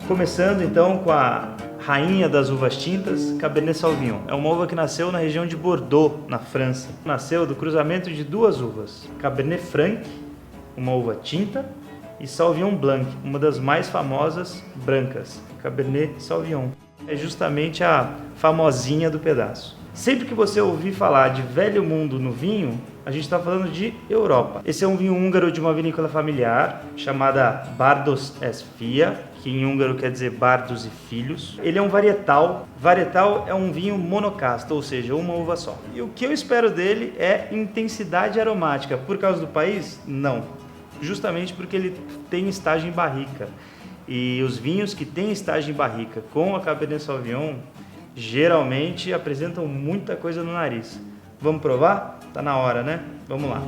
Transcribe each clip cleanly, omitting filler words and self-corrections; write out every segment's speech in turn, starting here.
Começando então com a rainha das uvas tintas, Cabernet Sauvignon. É uma uva que nasceu na região de Bordeaux, na França. Nasceu do cruzamento de duas uvas, Cabernet Franc, uma uva tinta, e Sauvignon Blanc, uma das mais famosas brancas, Cabernet Sauvignon. É justamente a famosinha do pedaço. Sempre que você ouvir falar de velho mundo no vinho, a gente está falando de Europa. Esse é um vinho húngaro de uma vinícola familiar chamada Bardos és Fia, que em húngaro quer dizer Bardos e Filhos. Ele é um varietal. Varietal é um vinho monocasta, ou seja, uma uva só. E o que eu espero dele é intensidade aromática. Por causa do país? Não. Justamente porque ele tem estágio em barrica. E os vinhos que têm estágio em barrica com a Cabernet Sauvignon geralmente apresentam muita coisa no nariz. Vamos provar? Tá na hora, né? Vamos lá.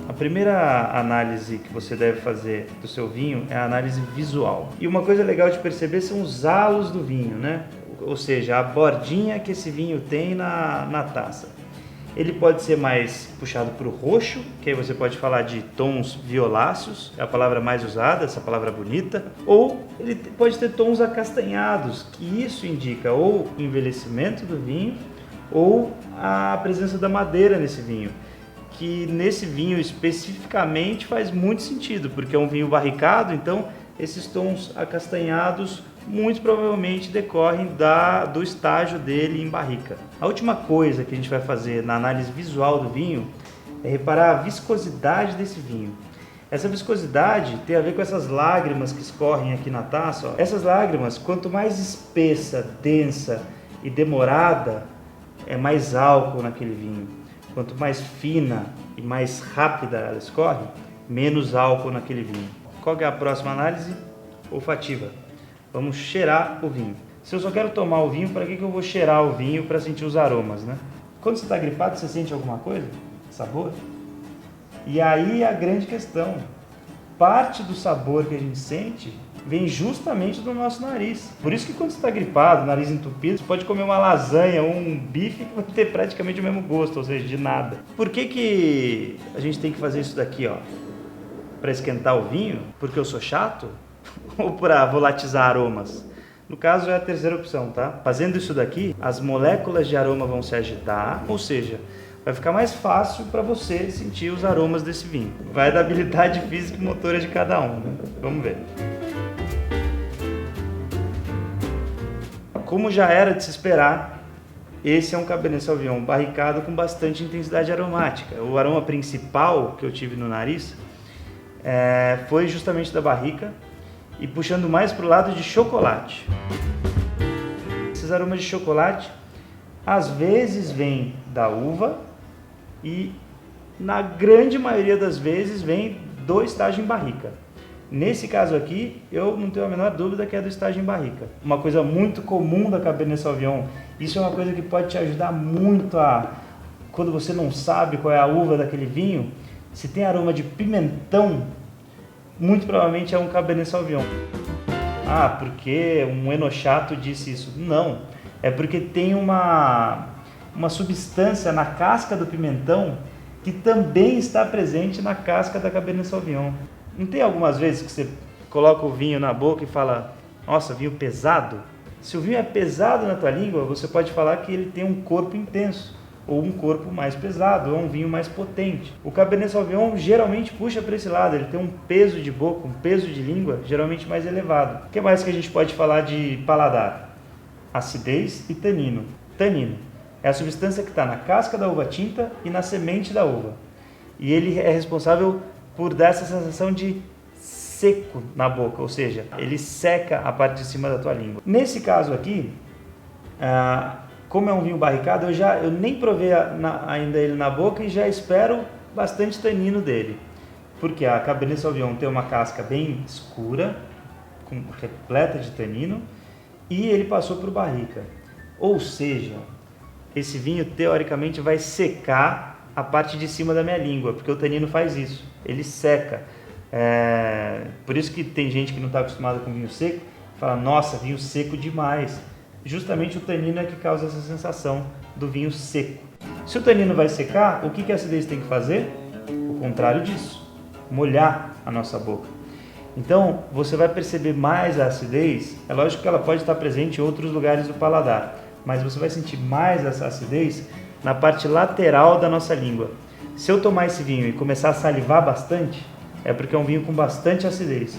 A primeira análise que você deve fazer do seu vinho é a análise visual. E uma coisa legal de perceber são os halos do vinho, né? Ou seja, a bordinha que esse vinho tem na taça. Ele pode ser mais puxado para o roxo, que aí você pode falar de tons violáceos, é a palavra mais usada, essa palavra bonita. Ou ele pode ter tons acastanhados, que isso indica ou envelhecimento do vinho ou a presença da madeira nesse vinho. Que nesse vinho especificamente faz muito sentido, porque é um vinho barricado, então esses tons acastanhados muito provavelmente decorrem do estágio dele em barrica. A última coisa que a gente vai fazer na análise visual do vinho é reparar a viscosidade desse vinho. Essa viscosidade tem a ver com essas lágrimas que escorrem aqui na taça. Ó. Essas lágrimas, quanto mais espessa, densa e demorada, é mais álcool naquele vinho. Quanto mais fina e mais rápida ela escorre, menos álcool naquele vinho. Qual que é a próxima análise? Olfativa. Vamos cheirar o vinho. Se eu só quero tomar o vinho, para que eu vou cheirar o vinho para sentir os aromas, né? Quando você está gripado, você sente alguma coisa? Sabor? E aí a grande questão. Parte do sabor que a gente sente vem justamente do nosso nariz. Por isso que quando você está gripado, nariz entupido, você pode comer uma lasanha ou um bife que vai ter praticamente o mesmo gosto, ou seja, de nada. Por que a gente tem que fazer isso daqui, ó? Para esquentar o vinho? Porque eu sou chato? Ou para volatizar aromas? No caso é a terceira opção, tá? Fazendo isso daqui, as moléculas de aroma vão se agitar, ou seja, vai ficar mais fácil para você sentir os aromas desse vinho. Vai da habilidade física e motora de cada um, né? Vamos ver. Como já era de se esperar, esse é um Cabernet Sauvignon barricado com bastante intensidade aromática. O aroma principal que eu tive no nariz foi justamente da barrica, e puxando mais para o lado de chocolate. Esses aromas de chocolate às vezes vêm da uva e na grande maioria das vezes vem do estágio em barrica. Nesse caso aqui, eu não tenho a menor dúvida que é do estágio em barrica. Uma coisa muito comum da Cabernet Sauvignon, isso é uma coisa que pode te ajudar muito quando você não sabe qual é a uva daquele vinho, se tem aroma de pimentão, muito provavelmente é um Cabernet Sauvignon. Ah, porque um enochato disse isso. Não, é porque tem uma substância na casca do pimentão que também está presente na casca da Cabernet Sauvignon. Não tem algumas vezes que você coloca o vinho na boca e fala, nossa, vinho pesado? Se o vinho é pesado na tua língua, você pode falar que ele tem um corpo intenso, ou um corpo mais pesado, ou um vinho mais potente. O Cabernet Sauvignon geralmente puxa para esse lado, ele tem um peso de boca, um peso de língua geralmente mais elevado. O que mais que a gente pode falar de paladar? Acidez e tanino. Tanino é a substância que está na casca da uva tinta e na semente da uva. E ele é responsável por dar essa sensação de seco na boca, ou seja, ele seca a parte de cima da tua língua. Nesse caso aqui, como é um vinho barricado, eu nem provei ainda ele na boca e já espero bastante tanino dele. Porque a Cabernet Sauvignon tem uma casca bem escura, repleta de tanino, e ele passou por barrica. Ou seja, esse vinho teoricamente vai secar a parte de cima da minha língua, porque o tanino faz isso, ele seca. Por isso que tem gente que não está acostumada com vinho seco, fala, nossa, vinho seco demais. Justamente o tanino é que causa essa sensação do vinho seco. Se o tanino vai secar, o que a acidez tem que fazer? contrário disso, molhar a nossa boca. Então, você vai perceber mais a acidez. É lógico que ela pode estar presente em outros lugares do paladar, mas você vai sentir mais essa acidez na parte lateral da nossa língua. Se eu tomar esse vinho e começar a salivar bastante, é porque é um vinho com bastante acidez.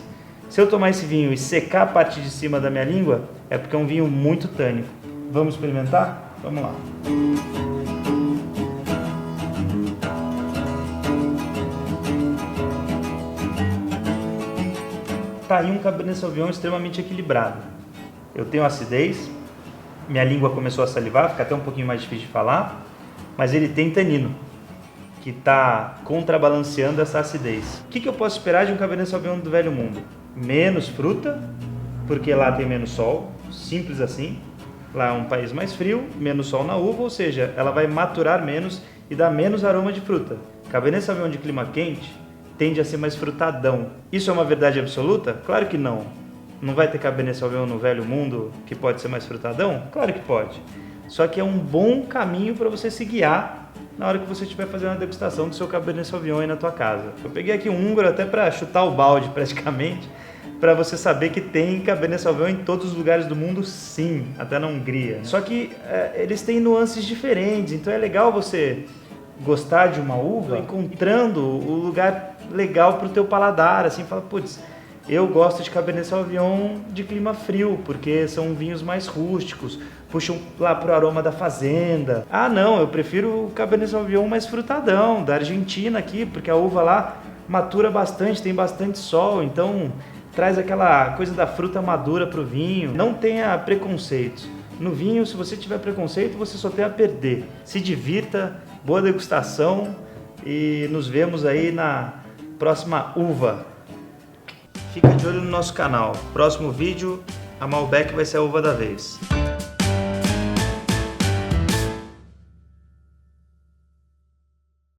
Se eu tomar esse vinho e secar a parte de cima da minha língua, é porque é um vinho muito tânico. Vamos experimentar? Vamos lá. Tá aí um Cabernet Sauvignon extremamente equilibrado. Eu tenho acidez, minha língua começou a salivar, fica até um pouquinho mais difícil de falar, mas ele tem tanino, que está contrabalanceando essa acidez. O que eu posso esperar de um Cabernet Sauvignon do Velho Mundo? Menos fruta, porque lá tem menos sol, simples assim. Lá é um país mais frio, menos sol na uva, ou seja, ela vai maturar menos e dar menos aroma de fruta. Cabernet Sauvignon de clima quente tende a ser mais frutadão. Isso é uma verdade absoluta? Claro que não. Não vai ter Cabernet Sauvignon no Velho Mundo que pode ser mais frutadão? Claro que pode. Só que é um bom caminho para você se guiar na hora que você estiver fazendo a degustação do seu Cabernet Sauvignon aí na tua casa. Eu peguei aqui um húngaro até para chutar o balde praticamente, para você saber que tem Cabernet Sauvignon em todos os lugares do mundo, sim, até na Hungria. Só que eles têm nuances diferentes, então é legal você gostar de uma uva encontrando o lugar legal para o teu paladar, assim, fala, putz, eu gosto de Cabernet Sauvignon de clima frio, porque são vinhos mais rústicos, puxam lá pro aroma da fazenda. Ah, não, eu prefiro o Cabernet Sauvignon mais frutadão, da Argentina aqui, porque a uva lá matura bastante, tem bastante sol, então traz aquela coisa da fruta madura pro vinho. Não tenha preconceitos. No vinho, se você tiver preconceito, você só tem a perder. Se divirta, boa degustação e nos vemos aí na próxima uva. Fica de olho no nosso canal. Próximo vídeo, a Malbec vai ser a uva da vez.